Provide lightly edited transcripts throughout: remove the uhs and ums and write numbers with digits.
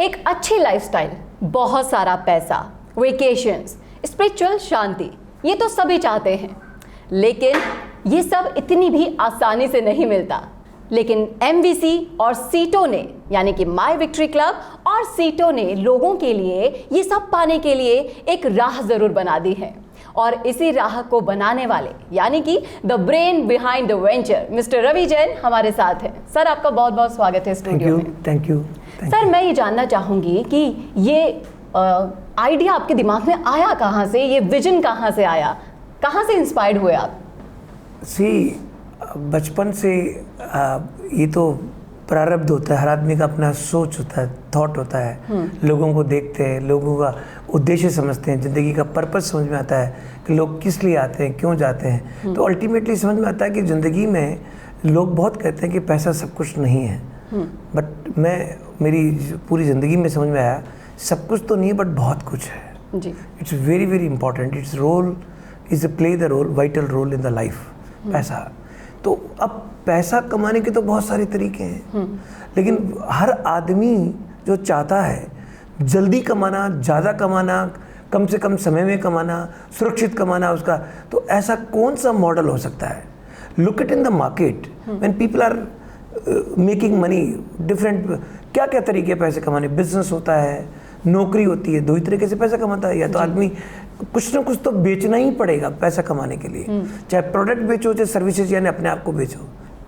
एक अच्छी लाइफस्टाइल, बहुत सारा पैसा, वेकेशंस, स्पिरिचुअल शांति, ये तो सभी चाहते हैं, लेकिन ये सब इतनी भी आसानी से नहीं मिलता। लेकिन MVC और सीटो ने, यानी कि माई विक्ट्री क्लब और सीटो ने लोगों के लिए ये सब पाने के लिए एक राह जरूर बना दी है। और इसी राह को बनाने वाले, यानी कि the brain behind the venture, mister Ravi Jain हमारे साथ हैं। सर, आपका बहुत बहुत स्वागत है स्टूडियो में। Thank you. सर, मैं ये जानना चाहूँगी कि ये आइडिया आपके दिमाग में आया कहाँ से, ये विजन कहाँ से आया, कहाँ से इंस्पायर्ड हुए आप? बचपन से ये तो प्रारब्ध होता है, हर आदमी का अपना सोच होता है, थॉट होता है। लोगों को देखते हैं, लोगों का उद्देश्य समझते हैं, ज़िंदगी का पर्पस समझ में आता है कि लोग किस लिए आते हैं, क्यों जाते हैं। तो अल्टीमेटली समझ में आता है कि ज़िंदगी में लोग बहुत कहते हैं कि पैसा सब कुछ नहीं है, बट मेरी पूरी ज़िंदगी में समझ में आया सब कुछ तो नहीं है, बट बहुत कुछ है जी। It's very very important, it's role is play the role, vital role in the life. पैसा तो अब पैसा कमाने के तो बहुत सारे तरीके हैं, लेकिन हर आदमी जो चाहता है जल्दी कमाना, ज़्यादा कमाना, कम से कम समय में कमाना, सुरक्षित कमाना उसका, तो ऐसा कौन सा मॉडल हो सकता है? Look it in the market when people are making money, different क्या क्या तरीके पैसे कमाने। बिजनेस होता है, नौकरी होती है, दो ही तरीके से पैसा कमाता है। या तो आदमी कुछ ना कुछ तो बेचना ही पड़ेगा पैसा कमाने के लिए, चाहे प्रोडक्ट बेचो, चाहे सर्विसेज, यानी अपने आप को बेचो।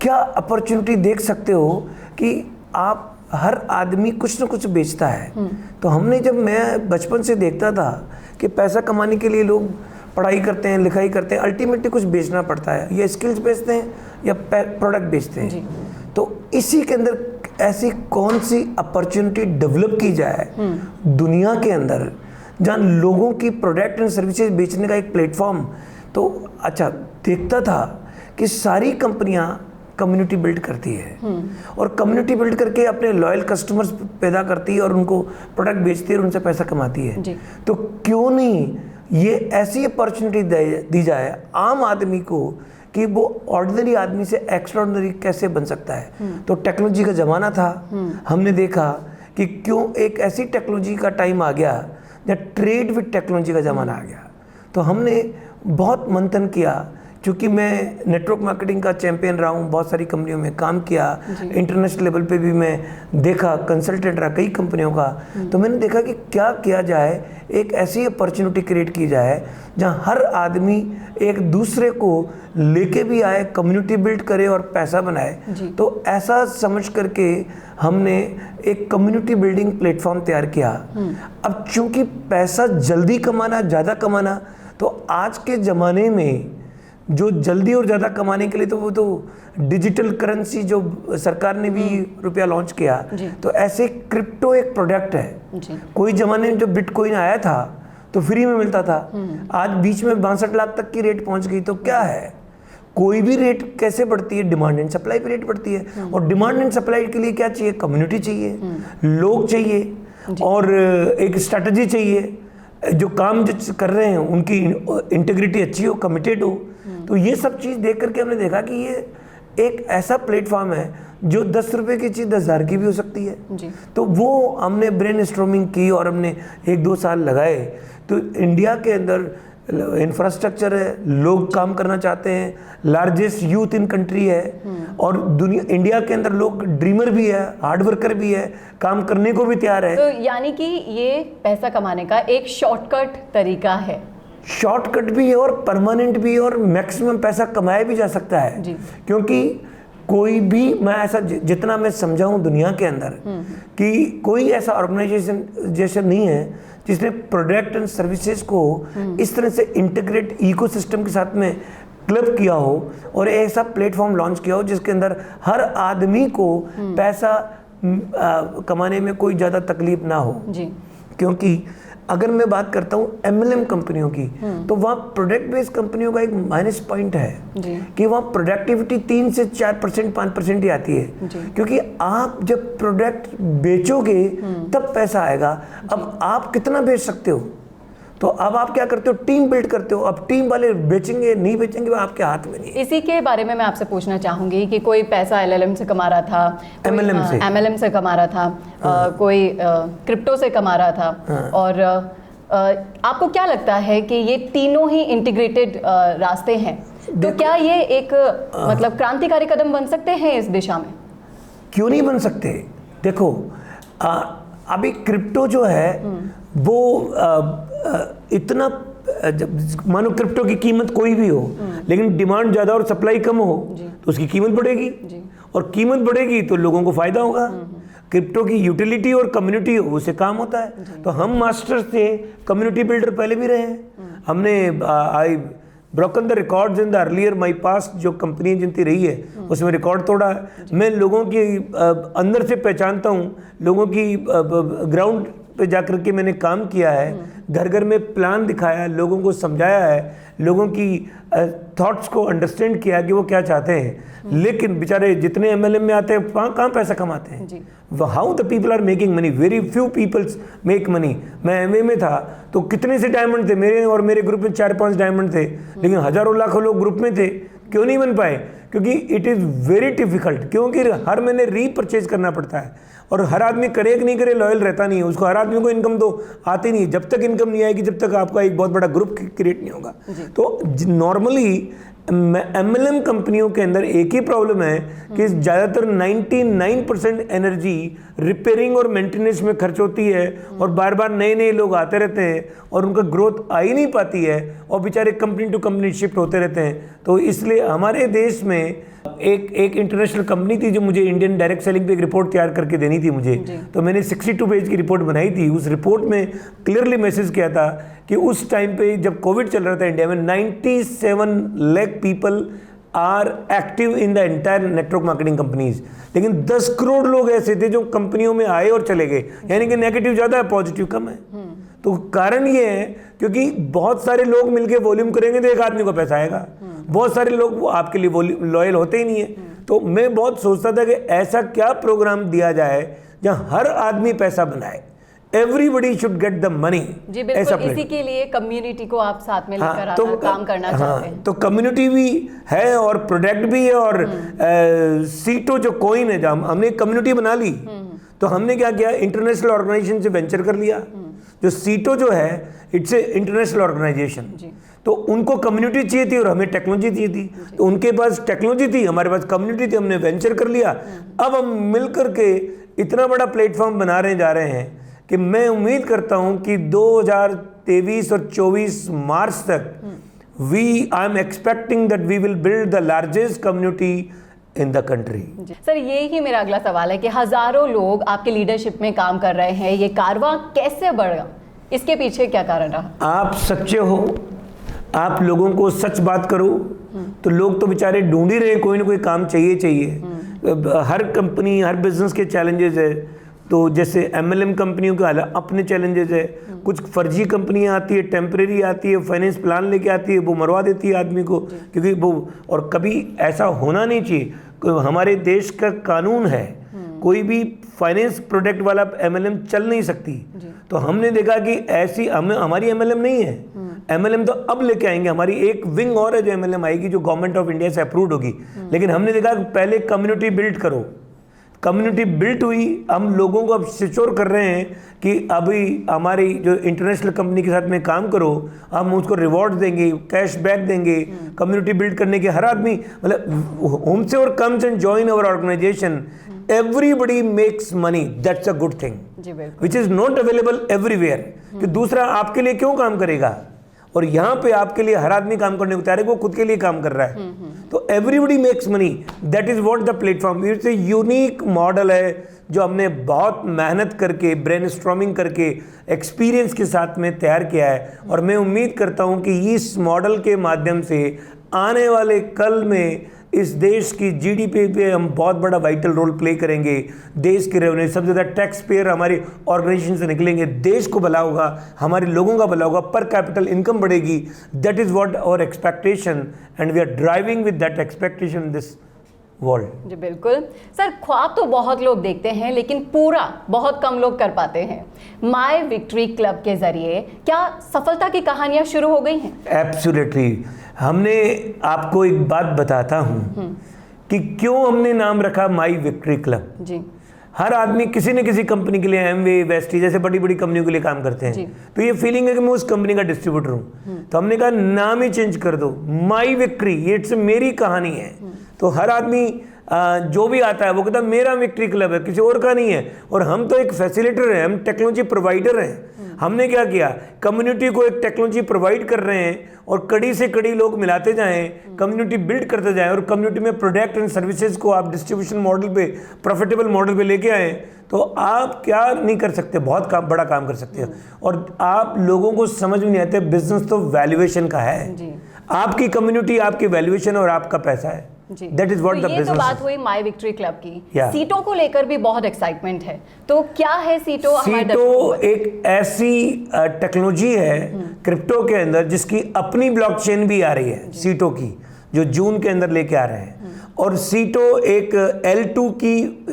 क्या अपॉर्चुनिटी देख सकते हो कि आप हर आदमी कुछ ना कुछ बेचता है। तो मैं बचपन से देखता था कि पैसा कमाने के लिए लोग पढ़ाई करते हैं, लिखाई करते हैं, अल्टीमेटली कुछ बेचना पड़ता है, या स्किल्स बेचते हैं या प्रोडक्ट बेचते हैं। तो इसी के अंदर ऐसी कौन सी अपॉर्चुनिटी डेवलप की जाए दुनिया के अंदर जहाँ लोगों की प्रोडक्ट एंड सर्विसेज बेचने का एक प्लेटफॉर्म। तो अच्छा देखता था कि सारी कंपनियां कम्युनिटी बिल्ड करती है और कम्युनिटी बिल्ड करके अपने लॉयल कस्टमर्स पैदा करती है और उनको प्रोडक्ट बेचती है और उनसे पैसा कमाती है। तो क्यों नहीं ये ऐसी अपॉर्चुनिटी दी जाए आम आदमी को कि वो ऑर्डिनरी आदमी से एक्स्ट्राऑर्डिनरी कैसे बन सकता है। तो टेक्नोलॉजी का ज़माना था, हमने देखा कि क्यों एक ऐसी टेक्नोलॉजी का टाइम आ गया जहाँ ट्रेड विद टेक्नोलॉजी का ज़माना आ गया। तो हमने बहुत मंथन किया, क्योंकि मैं नेटवर्क मार्केटिंग का चैंपियन रहा हूँ, बहुत सारी कंपनियों में काम किया, इंटरनेशनल लेवल पे भी मैं देखा, कंसल्टेंट रहा कई कंपनियों का। तो मैंने देखा कि क्या किया जाए, एक ऐसी अपॉर्चुनिटी क्रिएट की जाए जहाँ हर आदमी एक दूसरे को लेके भी आए, कम्युनिटी बिल्ड करे और पैसा बनाए। तो ऐसा समझ करके हमने एक कम्युनिटी बिल्डिंग प्लेटफॉर्म तैयार किया। अब चूंकि पैसा जल्दी कमाना, ज़्यादा कमाना, तो आज के ज़माने में जो जल्दी और ज़्यादा कमाने के लिए तो वो तो डिजिटल करेंसी जो सरकार ने भी रुपया लॉन्च किया, तो ऐसे क्रिप्टो एक प्रोडक्ट है। कोई ज़माने में जब बिटकॉइन आया था तो फ्री में मिलता था, आज बीच में 62 लाख तक की रेट पहुंच गई। तो क्या है, कोई भी रेट कैसे बढ़ती है, डिमांड एंड सप्लाई पे रेट बढ़ती है। और डिमांड एंड सप्लाई के लिए क्या चाहिए? कम्युनिटी चाहिए, लोग चाहिए और एक स्ट्रैटेजी चाहिए, जो काम जो कर रहे हैं उनकी इंटीग्रिटी अच्छी हो, कमिटेड हो। तो ये सब चीज़ देख करके हमने देखा कि ये एक ऐसा प्लेटफॉर्म है जो 10 रुपये की चीज़ 10,000 की भी हो सकती है। तो वो हमने ब्रेन स्टॉर्मिंग की और हमने 1-2 साल लगाए। तो इंडिया के अंदर इंफ्रास्ट्रक्चर है, लोग काम करना चाहते हैं, लार्जेस्ट यूथ इन कंट्री है, और इंडिया के अंदर लोग ड्रीमर भी है, हार्ड वर्कर भी है, काम करने को भी तैयार है। तो यानी कि ये पैसा कमाने का एक शॉर्टकट तरीका है। शॉर्टकट भी है और परमानेंट भी है, और मैक्सिमम पैसा कमाया भी जा सकता है। क्योंकि कोई भी, मैं ऐसा जितना मैं समझा हूँ दुनिया के अंदर, कि कोई ऐसा ऑर्गेनाइजेशन जैसा नहीं है जिसने प्रोडक्ट एंड सर्विसेज को इस तरह से इंटीग्रेट इकोसिस्टम के साथ में क्लब किया हो और ऐसा प्लेटफॉर्म लॉन्च किया हो जिसके अंदर हर आदमी को पैसा कमाने में कोई ज़्यादा तकलीफ ना हो। क्योंकि अगर मैं बात करता हूँ MLM कंपनियों की, तो वहाँ प्रोडक्ट बेस्ड कंपनियों का एक माइनस पॉइंट है कि वहाँ प्रोडक्टिविटी 3 से 4%, 5% ही आती है। क्योंकि आप जब प्रोडक्ट बेचोगे तब पैसा आएगा। अब आप कितना बेच सकते हो? तो अब आप क्या करते हो, टीम बिल्ड करते हो। अब टीम वाले बेचेंगे नहीं बेचेंगे वो आपके हाथ में नहीं है। इसी के बारे में मैं आपसे पूछना चाहूंगी कि कोई पैसा एलएलएम से कमा रहा था, एमएलएम से कमा रहा था, कोई क्रिप्टो से कमा रहा था, और आपको क्या लगता है कि ये तीनों ही इंटीग्रेटेड रास्ते हैं, तो क्या ये एक मतलब क्रांतिकारी कदम बन सकते हैं इस दिशा में? क्यों नहीं बन सकते? देखो अभी क्रिप्टो जो है वो इतना, मानो क्रिप्टो की कीमत कोई भी हो लेकिन डिमांड ज़्यादा और सप्लाई कम हो तो उसकी कीमत बढ़ेगी, और कीमत बढ़ेगी तो लोगों को फायदा होगा। क्रिप्टो की यूटिलिटी और कम्युनिटी हो उससे काम होता है। तो हम मास्टर्स थे, कम्युनिटी बिल्डर पहले भी रहे हैं। हमने I broken the records in the earlier my past, जो कंपनी जितनी रही है उसमें रिकॉर्ड तोड़ा है। मैं लोगों की अंदर से पहचानता हूँ, लोगों की ग्राउंड पे जाकर के मैंने काम किया है, घर घर में प्लान दिखाया, लोगों को समझाया है, लोगों की थॉट्स को अंडरस्टैंड किया कि वो क्या चाहते हैं। लेकिन बेचारे जितने एमएलएम में आते हैं कहाँ पैसा कमाते हैं? How the people are making money, very few peoples make money. मैं एमए में था तो कितने से डायमंड थे मेरे और मेरे ग्रुप में, 4-5 डायमंड थे, लेकिन हजारों लाखों लोग ग्रुप में थे। क्यों नहीं बन पाए? क्योंकि इट इज़ वेरी डिफिकल्ट, क्योंकि हर महीने रीपरचेज करना पड़ता है, और हर आदमी करे कि नहीं करे लॉयल रहता नहीं है उसको। हर आदमी को इनकम तो आती नहीं है, जब तक इनकम नहीं आएगी जब तक आपका एक बहुत बड़ा ग्रुप क्रिएट नहीं होगा। तो नॉर्मली एमएलएम कंपनियों के अंदर एक ही प्रॉब्लम है कि ज़्यादातर 99% एनर्जी रिपेयरिंग और मेंटेनेंस में खर्च होती है, और बार बार नए लोग आते रहते हैं और उनका ग्रोथ आ ही नहीं पाती है, और बेचारे कंपनी टू कंपनी शिफ्ट होते रहते हैं। तो इसलिए हमारे देश में एक इंटरनेशनल कंपनी थी जो मुझे इंडियन डायरेक्ट सेलिंग पे एक रिपोर्ट तैयार करके देनी थी मुझे, तो मैंने 62 पेज की रिपोर्ट बनाई थी। उस रिपोर्ट में क्लियरली मैसेज किया था कि उस टाइम पे जब कोविड चल रहा था इंडिया में, 97 lakh people are active in the entire network marketing companies, लेकिन 10 करोड़ लोग ऐसे थे जो कंपनियों में आए और चले गए, यानी कि नेगेटिव ज़्यादा है पॉजिटिव कम है। तो कारण ये है क्योंकि बहुत सारे लोग मिलके वॉल्यूम करेंगे तो एक आदमी को पैसा आएगा, बहुत सारे लोग वो आपके लिए लॉयल होते ही नहीं है। तो मैं बहुत सोचता था कि ऐसा क्या प्रोग्राम दिया जाए जहां हर आदमी पैसा बनाए, everybody should get the money. जी बिल्कुल, इसी के लिए कम्युनिटी को आप साथ में लेकर काम करना चाहते हैं। तो कम्युनिटी भी है और प्रोडक्ट भी है, और सीटो जो कॉइन है, हमने कम्युनिटी बना ली तो हमने क्या किया, इंटरनेशनल ऑर्गेनाइजेशन से वेंचर कर लिया। जो सीटो जो है इट्स ए इंटरनेशनल ऑर्गेनाइजेशन, तो उनको कम्युनिटी चाहिए थी और हमें टेक्नोलॉजी चाहिए थी। तो उनके पास टेक्नोलॉजी थी, हमारे पास कम्युनिटी थी, हमने वेंचर कर लिया। अब हम मिल करके इतना बड़ा प्लेटफॉर्म बनाने जा रहे हैं कि मैं उम्मीद करता हूं कि 2023 और 24 मार्च तक I am expecting that we will build the largest community in the country. Sir यही ही मेरा अगला सवाल है कि हजारों लोग आपके लीडरशिप में काम कर रहे हैं, ये कारवां कैसे बढ़ा, इसके पीछे क्या कारण रहा? आप सच्चे हो, आप लोगों को सच बात करो तो लोग तो बेचारे ढूंढ ही रहे हैं, कोई ना कोई काम चाहिए। हर कंपनी, हर बिजनेस के चैलेंजेस है। तो जैसे एमएलएम कंपनियों के अपने चैलेंजेस है, कुछ फर्जी कंपनियां आती है, टेम्परेरी आती है, फाइनेंस प्लान लेके आती है, वो मरवा देती है आदमी को, क्योंकि वो, और कभी ऐसा होना नहीं चाहिए। हमारे देश का कानून है, कोई भी फाइनेंस प्रोडक्ट वाला एमएलएम चल नहीं सकती। तो हमने देखा कि ऐसी हमारी एमएलएम नहीं है, एमएलएम तो अब लेके आएंगे, हमारी एक विंग और है जो एमएलएम आएगी, जो गवर्नमेंट ऑफ इंडिया से अप्रूव्ड होगी। लेकिन हमने देखा कि पहले कम्युनिटी बिल्ड करो, कम्युनिटी बिल्ट हुई, हम लोगों को अब सिक्योर कर रहे हैं कि अभी हमारी जो इंटरनेशनल कंपनी के साथ में काम करो, हम उसको रिवॉर्ड देंगे, कैश बैक देंगे। कम्युनिटी बिल्ड करने के हर आदमी, मतलब होम से और comes and join our organization, everybody makes money, that's a good thing which is not available everywhere. कि दूसरा आपके लिए क्यों काम करेगा, और यहाँ पे आपके लिए हर आदमी काम करने को तैयार है, वो खुद के लिए काम कर रहा है। तो everybody makes money, that is what the platform. It's a unique model है जो हमने बहुत मेहनत करके, ब्रेनस्टॉर्मिंग करके, एक्सपीरियंस के साथ में तैयार किया है। और मैं उम्मीद करता हूँ कि इस मॉडल के माध्यम से आने वाले कल में इस देश की जीडीपी पे हम बहुत बड़ा वाइटल रोल प्ले करेंगे। देश के रेवेन्यू, सबसे ज़्यादा टैक्स पेयर हमारे ऑर्गेनाइजेशन से निकलेंगे, देश को भला होगा, हमारे लोगों का भला होगा, पर कैपिटल इनकम बढ़ेगी। That is what our expectation and we are driving with that expectation this world. जी बिल्कुल सर, ख्वाब तो बहुत लोग देखते हैं लेकिन पूरा बहुत कम लोग कर पाते हैं। माय विक्ट्री क्लब के जरिए क्या सफलता की कहानियां शुरू हो गई हैं? एब्सोल्युटली। हमने आपको एक बात बताता हूँ कि क्यों हमने नाम रखा माई विक्ट्री क्लब। जी। हर आदमी किसी न किसी कंपनी के लिए, एमवे, वेस्टी जैसे बड़ी बड़ी कंपनियों के लिए काम करते हैं, तो ये फीलिंग है कि मैं उस कंपनी का डिस्ट्रीब्यूटर हूँ, तो हमने कहा नाम ही चेंज कर दो, माई विक्ट्री, ये इट्स मेरी कहानी है। तो हर आदमी जो भी आता है वो कहता है मेरा विक्ट्री क्लब है, किसी और का नहीं है। और हम तो एक फैसिलिटेटर हैं, हम टेक्नोलॉजी प्रोवाइडर हैं। हमने क्या किया, कम्युनिटी को एक टेक्नोलॉजी प्रोवाइड कर रहे हैं और कड़ी से कड़ी लोग मिलाते जाएं, कम्युनिटी बिल्ड करते जाएं, और कम्युनिटी में प्रोडक्ट एंड सर्विसेज को आप डिस्ट्रीब्यूशन मॉडल पे, प्रॉफिटेबल मॉडल पे लेके आएँ, तो आप क्या नहीं कर सकते, बहुत बड़ा काम कर सकते हैं। और आप लोगों को समझ में नहीं आते, बिजनेस तो वैल्यूएशन का है। आपकी कम्युनिटी, आपकी वैल्यूएशन और आपका पैसा है। That is what the ये business तो बात is. हुई माई विक्ट्री क्लब की। Yeah. सीटो को लेकर भी बहुत एक्साइटमेंट है, तो क्या है सीटो? सीटो एक ऐसी टेक्नोलॉजी है क्रिप्टो के अंदर जिसकी अपनी ब्लॉकचेन भी आ रही है, सीटो की, जो जून के अंदर लेके आ रहे हैं। और सीटो एक L2 की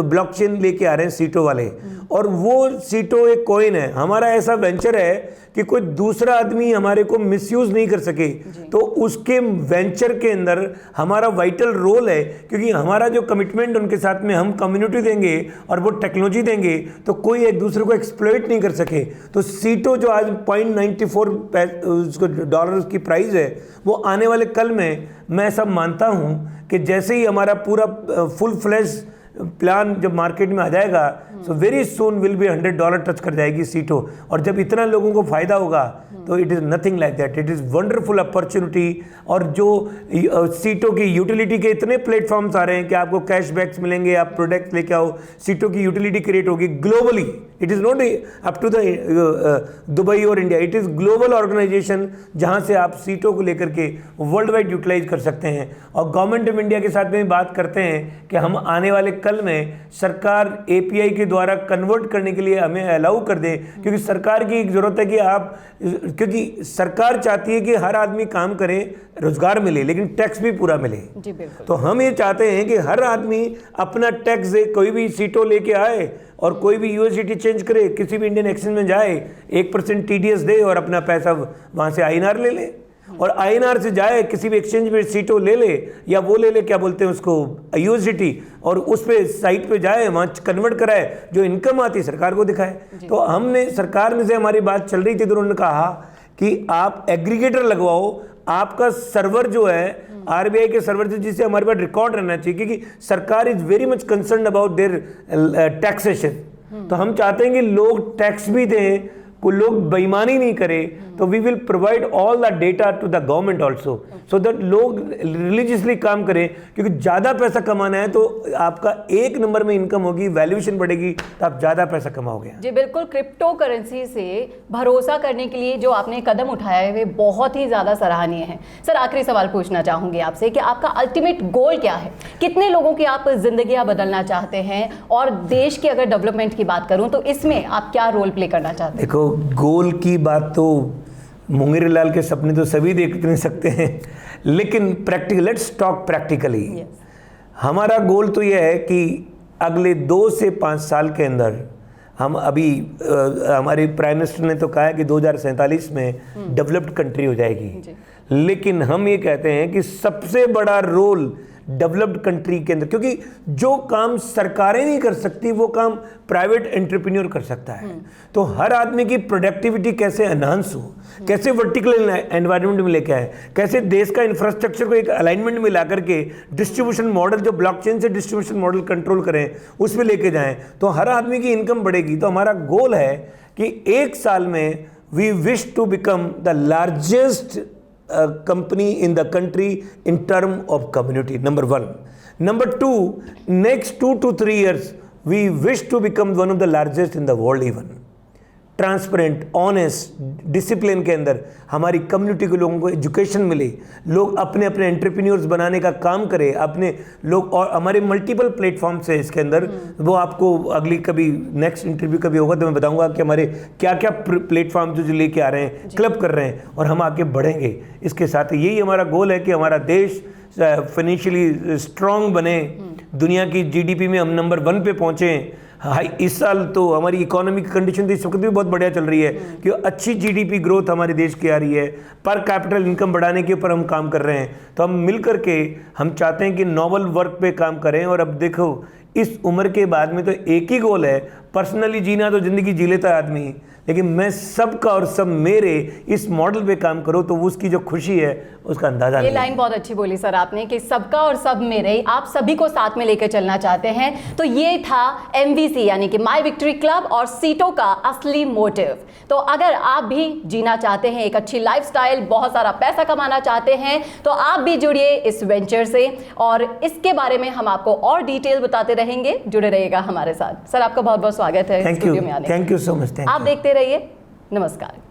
ब्लॉकचेन लेके आ रहे हैं सीटो वाले, और वो सीटो एक कॉइन है। हमारा ऐसा वेंचर है कि कोई दूसरा आदमी हमारे को मिसयूज नहीं कर सके, तो उसके वेंचर के अंदर हमारा वाइटल रोल है, क्योंकि हमारा जो कमिटमेंट उनके साथ में, हम कम्युनिटी देंगे और वो टेक्नोलॉजी देंगे, तो कोई एक दूसरे को एक्सप्लॉइट नहीं कर सके। तो सीटो जो आज $0.94 की प्राइस है, वो आने वाले कल में, मैं ऐसा मानता हूँ कि जैसे ही हमारा पूरा फुल फ्लैश प्लान जब मार्केट में आ जाएगा, so very soon will be $100 touch कर जाएगी सीटो। और जब इतना लोगों को फायदा होगा तो it is nothing like that, it is wonderful opportunity. और जो सीटो की यूटिलिटी के इतने प्लेटफॉर्म्स आ रहे हैं कि आपको कैशबैक्स मिलेंगे, आप प्रोडक्ट लेके आओ, सीटो की यूटिलिटी क्रिएट होगी globally. It is not up to the Dubai or India, it is global organisation जहाँ से आप सीटो को लेकर के वर्ल्ड वाइड यूटिलाइज कर सकते हैं। और गवर्नमेंट ऑफ इंडिया के साथ में बात करते हैं कि हम आने वाले कल में सरकार API के द्वारा कन्वर्ट करने के लिए हमें अलाउ कर दें, क्योंकि सरकार की एक ज़रूरत है कि आप, क्योंकि सरकार चाहती है कि हर आदमी काम करे, रोजगार मिले, लेकिन टैक्स भी पूरा मिले। जी बिल्कुल। तो हम ये चाहते हैं कि हर आदमी अपना टैक्स दे, कोई भी सीटो लेके आए और कोई भी USDT चेंज करे, किसी भी इंडियन एक्सचेंज में जाए, 1% TDS दे और अपना पैसा वहाँ से INR ले ले, और INR से जाए किसी भी एक्सचेंज में सीटो ले ले, या वो ले ले, क्या बोलते हैं उसको, USDT, और उस पे साइट पे जाए, वहाँ कन्वर्ट कराए, जो इनकम आती है सरकार को दिखाए। तो हमने, सरकार में से हमारी बात चल रही थी, तो उन्होंने कहा कि आप एग्रीगेटर लगवाओ, आपका सर्वर जो है RBI के सर्वर से, जिससे हमारे पास रिकॉर्ड रहना चाहिए, क्योंकि सरकार is very much concern about their taxation. तो हम चाहते हैं कि लोग टैक्स भी दें, कोई लोग बेईमानी नहीं करे, तो we will provide all the data to the government also, so that लोग रिलीजियसली काम करें, क्योंकि ज़्यादा पैसा कमाना है तो आपका एक नंबर में इनकम होगी, वैल्यूएशन बढ़ेगी, तो आप ज़्यादा पैसा कमाओगे। जी बिल्कुल। क्रिप्टो करेंसी से भरोसा करने के लिए जो आपने कदम उठाया है वे बहुत ही ज़्यादा सराहनीय है। सर, आखिरी सवाल पूछना चाहूँगी आपसे कि आपका अल्टीमेट गोल क्या है? कितने लोगों की आप जिंदगियाँ बदलना चाहते हैं, और देश की अगर डेवलपमेंट की बात करूँ तो इसमें आप क्या रोल प्ले करना चाहते हैं? देखो, गोल की बात तो मुंगेरी लाल के सपने तो सभी देख नहीं सकते हैं, लेकिन प्रैक्टिकल, लेट्स टॉक प्रैक्टिकली। हमारा गोल तो यह है कि अगले 2 से 5 साल के अंदर हम, अभी हमारे प्राइम मिनिस्टर ने तो कहा है कि 2047 में डेवलप्ड कंट्री हो जाएगी, लेकिन हम ये कहते हैं कि सबसे बड़ा रोल डेवलप्ड कंट्री के अंदर, क्योंकि जो काम सरकारें नहीं कर सकती वो काम प्राइवेट एंटरप्रेन्योर कर सकता है। तो हर आदमी की प्रोडक्टिविटी कैसे एनहांस हो, कैसे वर्टिकल एनवायरनमेंट में लेके आए, कैसे देश का इंफ्रास्ट्रक्चर को एक अलाइनमेंट में ला करके डिस्ट्रीब्यूशन मॉडल, जो ब्लॉकचेन से डिस्ट्रीब्यूशन मॉडल कंट्रोल करें, उस पर लेके जाएं, तो हर आदमी की इनकम बढ़ेगी। तो हमारा गोल है कि 1 साल में we wish to become the largest company in the country in term of community, number 1. Number 2, next 2 to 3 years we wish to become one of the largest in the world even. Transparent, honest, discipline के अंदर हमारी community के लोगों को education मिले, लोग अपने अपने एंटरप्रेन्योर्स बनाने का काम करें अपने लोग, और हमारे मल्टीपल प्लेटफॉर्म्स है इसके अंदर। वो आपको अगली कभी नेक्स्ट इंटरव्यू कभी होगा तो मैं बताऊंगा कि हमारे क्या क्या प्लेटफॉर्म जो लेके आ रहे हैं, क्लब कर रहे हैं, और हम आगे बढ़ेंगे। इसके साथ यही हमारा गोल है कि हमारा देश फाइनेंशियली स्ट्रांग बने, दुनिया की जीडीपी में हम नंबर 1 पे पहुंचे। हाई इस साल तो हमारी इकोनॉमिक कंडीशन तो इस वक्त भी बहुत बढ़िया चल रही है कि अच्छी जीडीपी ग्रोथ हमारे देश की आ रही है, पर कैपिटल इनकम बढ़ाने के ऊपर हम काम कर रहे हैं। तो हम मिल करके हम चाहते हैं कि नोबल वर्क पे काम करें। और अब देखो इस उम्र के बाद में तो एक ही गोल है, पर्सनली जीना तो ज़िंदगी जी लेता है आदमी, लेकिन मैं सबका और सब मेरे इस मॉडल पे काम करूं तो उसकी जो खुशी है उसका अंदाजा ये नहीं लाइन बहुत अच्छी बोली सर आपने कि सबका और सब मेरे, आप सभी को साथ में लेकर चलना चाहते हैं। तो ये था MVC यानी कि माई विक्ट्री क्लब और सीटो का असली मोटिव। तो अगर आप भी जीना चाहते हैं एक अच्छी लाइफस्टाइल, बहुत सारा पैसा कमाना चाहते हैं, तो आप भी जुड़िए इस वेंचर से, और इसके बारे में हम आपको और डिटेल बताते रहेंगे। जुड़े रहिएगा हमारे साथ। सर आपका बहुत बहुत स्वागत है स्टूडियो में आने। Thank you so much. आप देखते रहिए। नमस्कार।